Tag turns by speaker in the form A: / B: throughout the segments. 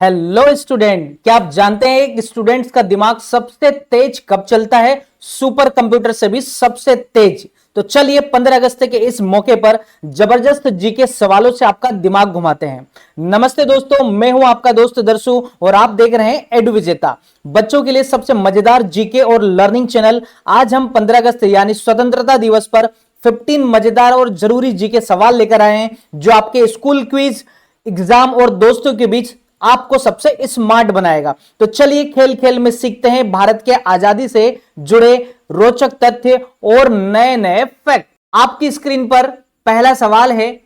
A: Hello student, क्या आप जानते हैं कि स्टूडेंट्स का दिमाग सबसे तेज कब चलता है? सुपर कंप्यूटर से भी सबसे तेज। तो चलिए 15 अगस्त के इस मौके पर जबरदस्त जीके सवालों से आपका दिमाग घुमाते हैं। नमस्ते दोस्तों, मैं हूं आपका दोस्त दर्शु और आप देख रहे हैं एडु विजेता, बच्चों के लिए सबसे मजेदार जीके और लर्निंग चैनल। आज हम 15 अगस्त यानी स्वतंत्रता दिवस पर 15 मजेदार और जरूरी जीके सवाल लेकर आए हैं जो आपके स्कूल क्विज, एग्जाम और दोस्तों के बीच आपको सबसे स्मार्ट बनाएगा। तो चलिए खेल खेल में सीखते हैं भारत के आजादी से जुड़े रोचक तथ्य और नए नए फैक्ट। आपकी स्क्रीन पर पहला सवाल है,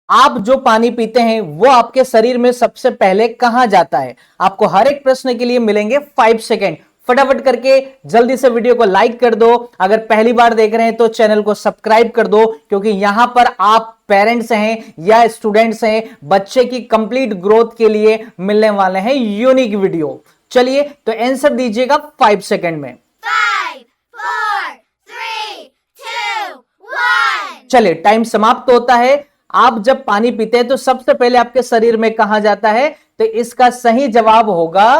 A: आप जो पानी पीते हैं वो आपके शरीर में सबसे पहले कहां जाता है? आपको हर एक प्रश्न के लिए मिलेंगे 5 सेकेंड। फटाफट करके जल्दी से वीडियो को लाइक कर दो। अगर पहली बार देख रहे हैं तो चैनल को सब्सक्राइब कर दो, क्योंकि यहां पर आप पेरेंट्स हैं या स्टूडेंट्स हैं, बच्चे की कंप्लीट ग्रोथ के लिए मिलने वाले हैं यूनिक वीडियो। चलिए तो आंसर दीजिएगा 5 सेकेंड में।
B: 5, 4, 3, 2, 1।
A: चलिए टाइम समाप्त होता है। आप जब पानी पीते हैं तो सबसे पहले आपके शरीर में कहां जाता है? तो इसका सही जवाब होगा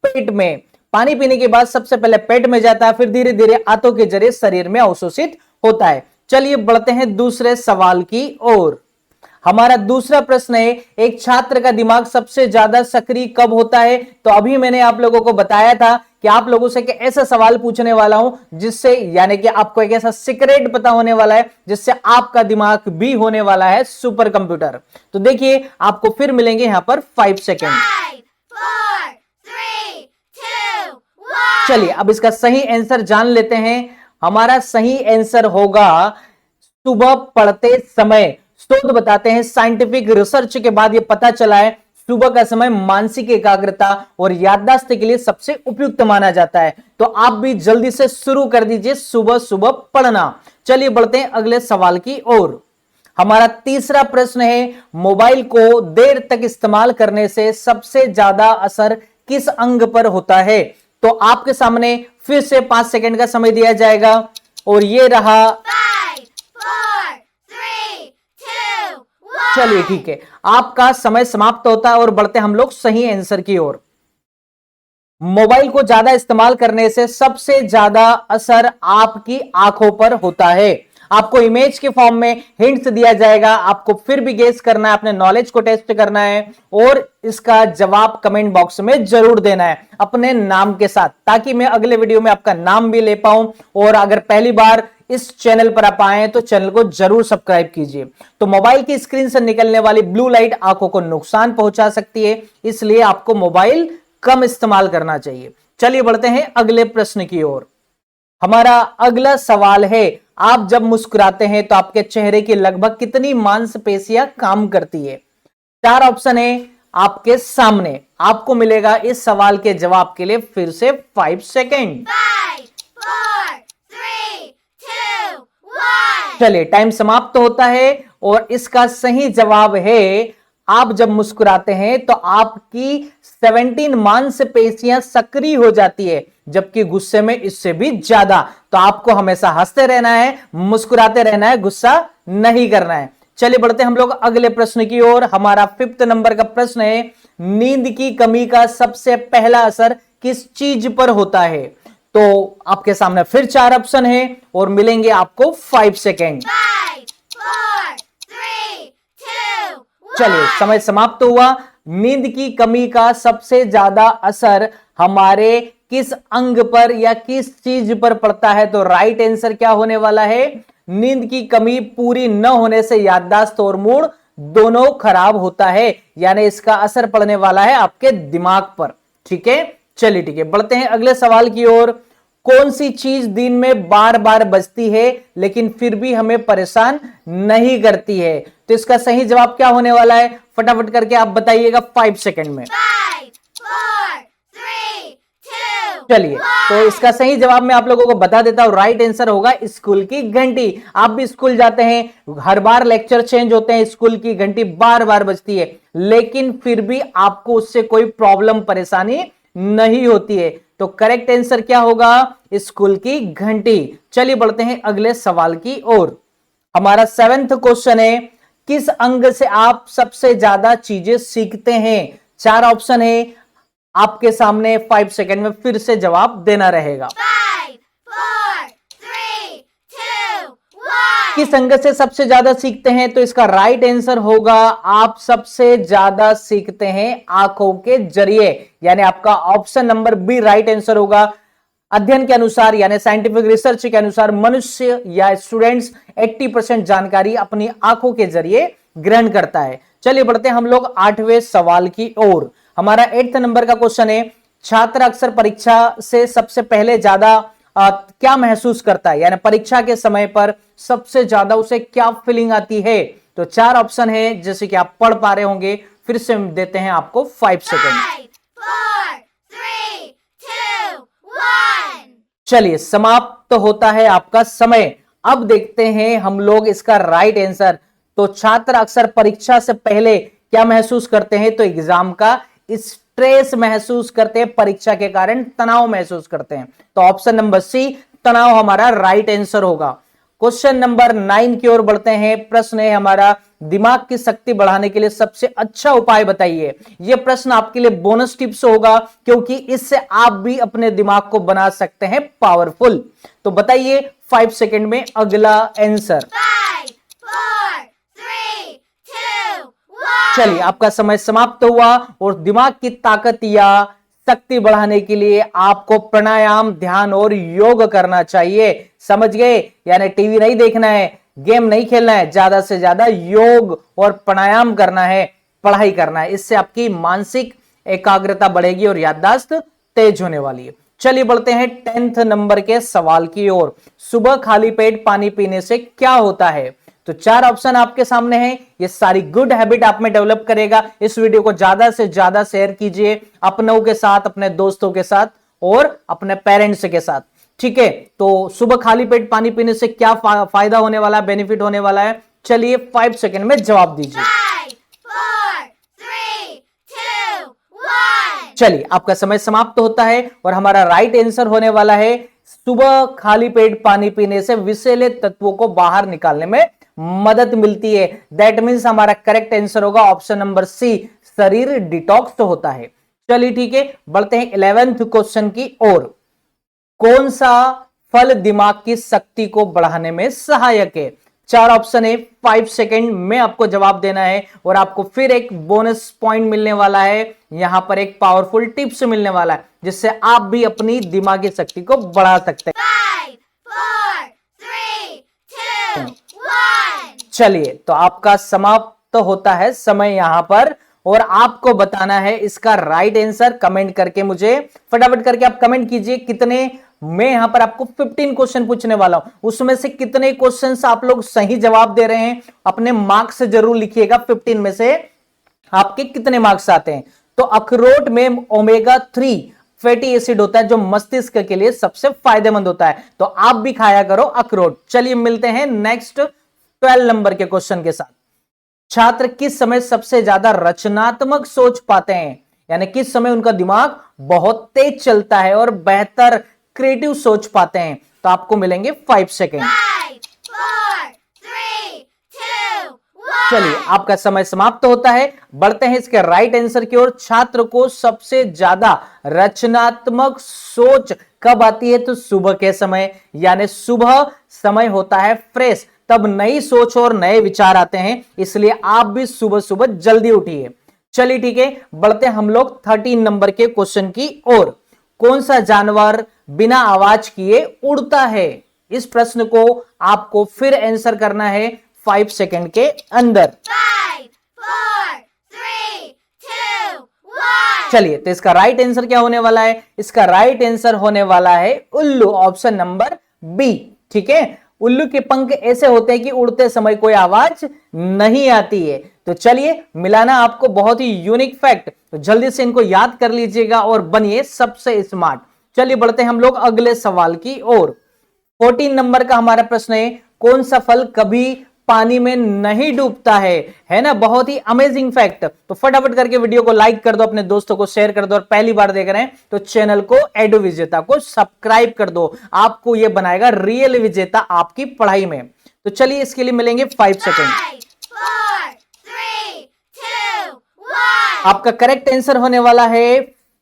A: पेट में। पानी पीने के बाद सबसे पहले पेट में जाता है, फिर धीरे धीरे आंतों के जरिए शरीर में अवशोषित होता है। चलिए बढ़ते हैं दूसरे सवाल की ओर। हमारा दूसरा प्रश्न है, एक छात्र का दिमाग सबसे ज्यादा सक्रिय कब होता है? तो अभी मैंने आप लोगों को बताया था कि आप लोगों से कि ऐसा सवाल पूछने वाला हूं जिससे यानी कि आपको एक ऐसा सीक्रेट पता होने वाला है जिससे आपका दिमाग भी होने वाला है सुपर कंप्यूटर। तो देखिए आपको फिर मिलेंगे यहां पर 5 सेकेंड।
B: 5, 4, 3, 2, 1।
A: चलिए अब इसका सही आंसर जान लेते हैं। हमारा सही आंसर होगा सुबह पढ़ते समय। शोध बताते हैं, साइंटिफिक रिसर्च के बाद यह पता चला है सुबह का समय मानसिक एकाग्रता और याददाश्त के लिए सबसे उपयुक्त माना जाता है। तो आप भी जल्दी से शुरू कर दीजिए सुबह सुबह पढ़ना। चलिए बढ़ते हैं अगले सवाल की ओर। हमारा तीसरा प्रश्न है, मोबाइल को देर तक इस्तेमाल करने से सबसे ज्यादा असर किस अंग पर होता है? तो आपके सामने फिर से 5 सेकंड का समय दिया जाएगा और ये रहा।
B: 5, 4, 3, 2, 1।
A: चलिए ठीक है, आपका समय समाप्त होता है और बढ़ते हम लोग सही आंसर की ओर। मोबाइल को ज्यादा इस्तेमाल करने से सबसे ज्यादा असर आपकी आंखों पर होता है। आपको इमेज के फॉर्म में हिंट्स दिया जाएगा, आपको फिर भी गेस करना है, अपने नॉलेज को टेस्ट करना है और इसका जवाब कमेंट बॉक्स में जरूर देना है अपने नाम के साथ, ताकि मैं अगले वीडियो में आपका नाम भी ले पाऊं। और अगर पहली बार इस चैनल पर आप आए तो चैनल को जरूर सब्सक्राइब कीजिए। तो मोबाइल की स्क्रीन से निकलने वाली ब्लू लाइट आंखों को नुकसान पहुंचा सकती है, इसलिए आपको मोबाइल कम इस्तेमाल करना चाहिए। चलिए बढ़ते हैं अगले प्रश्न की ओर। हमारा अगला सवाल है, आप जब मुस्कुराते हैं तो आपके चेहरे की लगभग कितनी मांसपेशियां काम करती है? 4 ऑप्शन है आपके सामने। आपको मिलेगा इस सवाल के जवाब के लिए फिर से 5 सेकेंड।
B: 5, 4, 3, 2, 1।
A: चलिए टाइम समाप्त होता है और इसका सही जवाब है, आप जब मुस्कुराते हैं तो आपकी 17 मांसपेशियां सक्रिय हो जाती है, जबकि गुस्से में इससे भी ज्यादा। तो आपको हमेशा हंसते रहना है, मुस्कुराते रहना है, गुस्सा नहीं करना है। चलिए बढ़ते हम लोग अगले प्रश्न की ओर। हमारा 5th नंबर का प्रश्न है, नींद की कमी का सबसे पहला असर किस चीज पर होता है? तो आपके सामने फिर 4 ऑप्शन है और मिलेंगे आपको 5 सेकेंड।
B: 5, 4, 3, 2, 1।
A: चलिए समय समाप्त हुआ। नींद की कमी का सबसे ज्यादा असर हमारे किस अंग पर या किस चीज पर पड़ता है? तो राइट आंसर क्या होने वाला है? नींद की कमी पूरी न होने से याददाश्त और मूड दोनों खराब होता है, यानी इसका असर पड़ने वाला है आपके दिमाग पर। ठीक है, चलिए ठीक है, बढ़ते हैं अगले सवाल की ओर। कौन सी चीज दिन में बार बार बजती है लेकिन फिर भी हमें परेशान नहीं करती है? तो इसका सही जवाब क्या होने वाला है? फटाफट करके आप बताइएगा 5 सेकेंड में।
B: 5, 4, 3, 2,
A: चलिए तो इसका सही जवाब मैं आप लोगों को बता देता हूं। राइट आंसर होगा स्कूल की घंटी। आप भी स्कूल जाते हैं, हर बार लेक्चर चेंज होते हैं, स्कूल की घंटी बार बार बजती है, लेकिन फिर भी आपको उससे कोई प्रॉब्लम परेशानी नहीं होती है। तो करेक्ट आंसर क्या होगा? स्कूल की घंटी। चलिए बढ़ते हैं अगले सवाल की ओर। हमारा 7th क्वेश्चन है, किस अंग से आप सबसे ज्यादा चीजें सीखते हैं? 4 ऑप्शन है आपके सामने, 5 सेकंड में फिर से जवाब देना रहेगा।
B: 5, 4, 3, 2, 1.
A: किस अंग से सबसे ज्यादा सीखते हैं? तो इसका राइट आंसर होगा आप सबसे ज्यादा सीखते हैं आंखों के जरिए, यानी आपका option number B right answer होगा। अध्ययन के अनुसार यानी साइंटिफिक रिसर्च के अनुसार मनुष्य या स्टूडेंट्स 80% जानकारी अपनी आंखों के जरिए ग्रहण करता है। चलिए बढ़ते हैं हम लोग 8वें सवाल की ओर। हमारा 8th नंबर का क्वेश्चन है, छात्र अक्सर परीक्षा से सबसे पहले ज्यादा क्या महसूस करता है, यानी परीक्षा के समय पर सबसे ज्यादा उसे क्या फीलिंग आती है? तो 4 ऑप्शन है जैसे कि आप पढ़ पा रहे होंगे, फिर से देते हैं आपको 5 सेकेंड।
B: 5, 4, 3, 2, 1.
A: चलिए समाप्त होता है आपका समय। अब देखते हैं हम लोग इसका राइट आंसर। तो छात्र अक्सर परीक्षा से पहले क्या महसूस करते हैं? तो एग्जाम का स्ट्रेस महसूस करते हैं, परीक्षा के कारण तनाव महसूस करते हैं। तो ऑप्शन नंबर सी तनाव हमारा राइट आंसर होगा। क्वेश्चन नंबर 9 की ओर बढ़ते हैं। प्रश्न है हमारा, दिमाग की शक्ति बढ़ाने के लिए सबसे अच्छा उपाय बताइए। यह प्रश्न आपके लिए बोनस टिप्स होगा, क्योंकि इससे आप भी अपने दिमाग को बना सकते हैं पावरफुल। तो बताइए 5 सेकंड में अगला आंसर।
B: 5, 4, 3, 2, 1.
A: चलिए आपका समय समाप्त हुआ। और दिमाग की ताकत या शक्ति बढ़ाने के लिए आपको प्राणायाम, ध्यान और योग करना चाहिए। समझ गए? यानी टीवी नहीं देखना है, गेम नहीं खेलना है, ज्यादा से ज्यादा योग और प्राणायाम करना है, पढ़ाई करना है। इससे आपकी मानसिक एकाग्रता बढ़ेगी और याददाश्त तेज होने वाली है। चलिए बढ़ते हैं 10th नंबर के सवाल की ओर। सुबह खाली पेट पानी पीने से क्या होता है? तो 4 ऑप्शन आपके सामने हैं। ये सारी गुड हैबिट आप में डेवलप करेगा। इस वीडियो को ज्यादा से ज्यादा शेयर कीजिए अपनों के साथ, अपने दोस्तों के साथ और अपने पेरेंट्स के साथ। ठीक है, तो सुबह खाली पेट पानी पीने से क्या फायदा होने वाला है, बेनिफिट होने वाला है? चलिए 5 सेकंड में जवाब दीजिए।
B: 5, 4, 3, 2, 1.
A: चलिए आपका समय समाप्त होता है और हमारा राइट आंसर होने वाला है, सुबह खाली पेट पानी पीने से विषैले तत्वों को बाहर निकालने में मदद मिलती है। दैट मीन्स हमारा करेक्ट आंसर होगा ऑप्शन नंबर सी, शरीर डिटॉक्स होता है। चलिए ठीक है, बढ़ते हैं 11th क्वेश्चन की ओर। कौन सा फल दिमाग की शक्ति को बढ़ाने में सहायक है? 4 ऑप्शन है, 5 सेकंड में आपको जवाब देना है और आपको फिर एक बोनस पॉइंट मिलने वाला है। यहां पर एक पावरफुल टिप्स मिलने वाला है, जिससे आप भी अपनी दिमागी शक्ति को बढ़ा सकते हैं।
B: 5, 4, 3, 2, 1.
A: चलिए तो आपका समाप्त होता है समय यहां पर, और आपको बताना है इसका राइट आंसर। कमेंट करके मुझे फटाफट करके आप कमेंट कीजिए कितने। मैं यहां पर आपको 15 क्वेश्चन पूछने वाला हूं, उसमें से कितने क्वेश्चंस आप लोग सही जवाब दे रहे हैं अपने मार्क्स जरूर लिखिएगा। 15 में से आपके कितने मार्क्स आते हैं? तो अखरोट में ओमेगा 3 फैटी एसिड होता है, जो मस्तिष्क के लिए सबसे फायदेमंद होता है। तो आप भी खाया करो अखरोट। चलिए मिलते हैं नेक्स्ट 12 नंबर के क्वेश्चन के साथ। छात्र किस समय सबसे ज्यादा रचनात्मक सोच पाते हैं? यानी किस समय उनका दिमाग बहुत तेज चलता है और बेहतर क्रिएटिव सोच पाते हैं? तो आपको मिलेंगे 5 सेकेंड।
B: 5, 4, 3, 2, 1.
A: चलिए आपका समय समाप्त होता है। बढ़ते हैं इसके राइट आंसर की ओर। छात्र को सबसे ज्यादा रचनात्मक सोच कब आती है? तो सुबह के समय, यानी सुबह समय होता है फ्रेश, तब नई सोच और नए विचार आते हैं। इसलिए आप भी सुबह सुबह जल्दी उठिए। चलिए ठीक है, बढ़ते हम लोग 13 नंबर के क्वेश्चन की ओर। कौन सा जानवर बिना आवाज किए उड़ता है? इस प्रश्न को आपको फिर आंसर करना है 5 सेकंड के अंदर।
B: 5, 4, 3, 2, 1.
A: चलिए तो इसका राइट आंसर क्या होने वाला है? इसका राइट आंसर होने वाला है उल्लू, ऑप्शन नंबर बी। ठीक है, उल्लू के पंख ऐसे होते हैं कि उड़ते समय कोई आवाज नहीं आती है। तो चलिए मिलाना आपको बहुत ही यूनिक फैक्ट, तो जल्दी से इनको याद कर लीजिएगा और बनिए सबसे स्मार्ट। चलिए बढ़ते हैं हम लोग अगले सवाल की ओर। 14 नंबर का हमारा प्रश्न है, कौन सा फल कभी पानी में नहीं डूबता है ना? बहुत ही अमेजिंग फैक्ट। तो फटाफट करके वीडियो को लाइक कर दो, अपने दोस्तों को शेयर कर दो, और पहली बार देख रहे हैं तो चैनल को एडु विजेता को सब्सक्राइब कर दो। आपको यह बनाएगा रियल विजेता आपकी पढ़ाई में। तो चलिए इसके लिए मिलेंगे 5 सेकंड।
B: 5, 4, 3, 2, 1.
A: आपका करेक्ट आंसर होने वाला है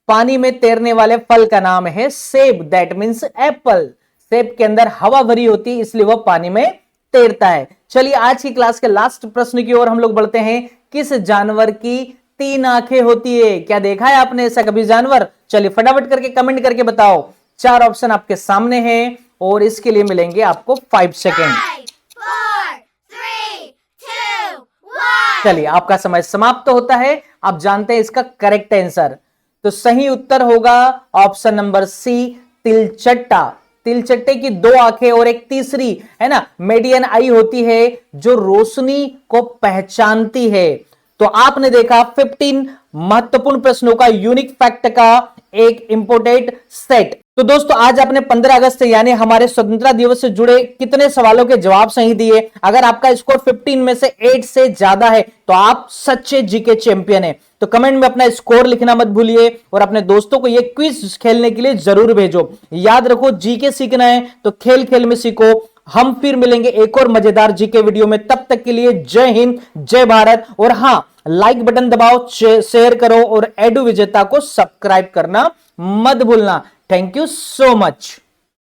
A: पानी में तैरने वाले फल का नाम है सेब, दैट मीन्स एप्पल। सेब के अंदर हवा भरी होती है इसलिए वह पानी में तैरता है। चलिए आज की क्लास के लास्ट प्रश्न की ओर हम लोग बढ़ते हैं। किस जानवर की 3 आंखें होती है? क्या देखा है आपने ऐसा कभी जानवर? चलिए फटाफट करके कमेंट करके बताओ। 4 ऑप्शन आपके सामने हैं और इसके लिए मिलेंगे आपको 5 सेकेंड।
B: 5, 4, 3, 2, 1.
A: चलिए आपका समय समाप्त होता है। आप जानते हैं इसका करेक्ट आंसर। तो सही उत्तर होगा ऑप्शन नंबर सी, तिलचट्टा। तिलचट्टे की 2 आंखें और एक तीसरी है ना मेडियन आई होती है जो रोशनी को पहचानती है। तो आपने देखा 15 महत्वपूर्ण प्रश्नों का यूनिक फैक्ट का एक इंपोर्टेंट सेट। तो दोस्तों आज आपने 15 अगस्त यानी हमारे स्वतंत्रता दिवस से जुड़े कितने सवालों के जवाब सही दिए? अगर आपका स्कोर 15 में से 8 से ज्यादा है तो आप सच्चे जीके चैंपियन हैं। तो कमेंट में अपना स्कोर लिखना मत भूलिए और अपने दोस्तों को यह क्विज खेलने के लिए जरूर भेजो। याद रखो जीके सीखना है तो खेल खेल में सीखो। हम फिर मिलेंगे एक और मजेदार जीके वीडियो में। तब तक के लिए जय हिंद, जय भारत। और हां, लाइक बटन दबाओ, शेयर करो और एडु विजेता को सब्सक्राइब करना मत भूलना। Thank you so much.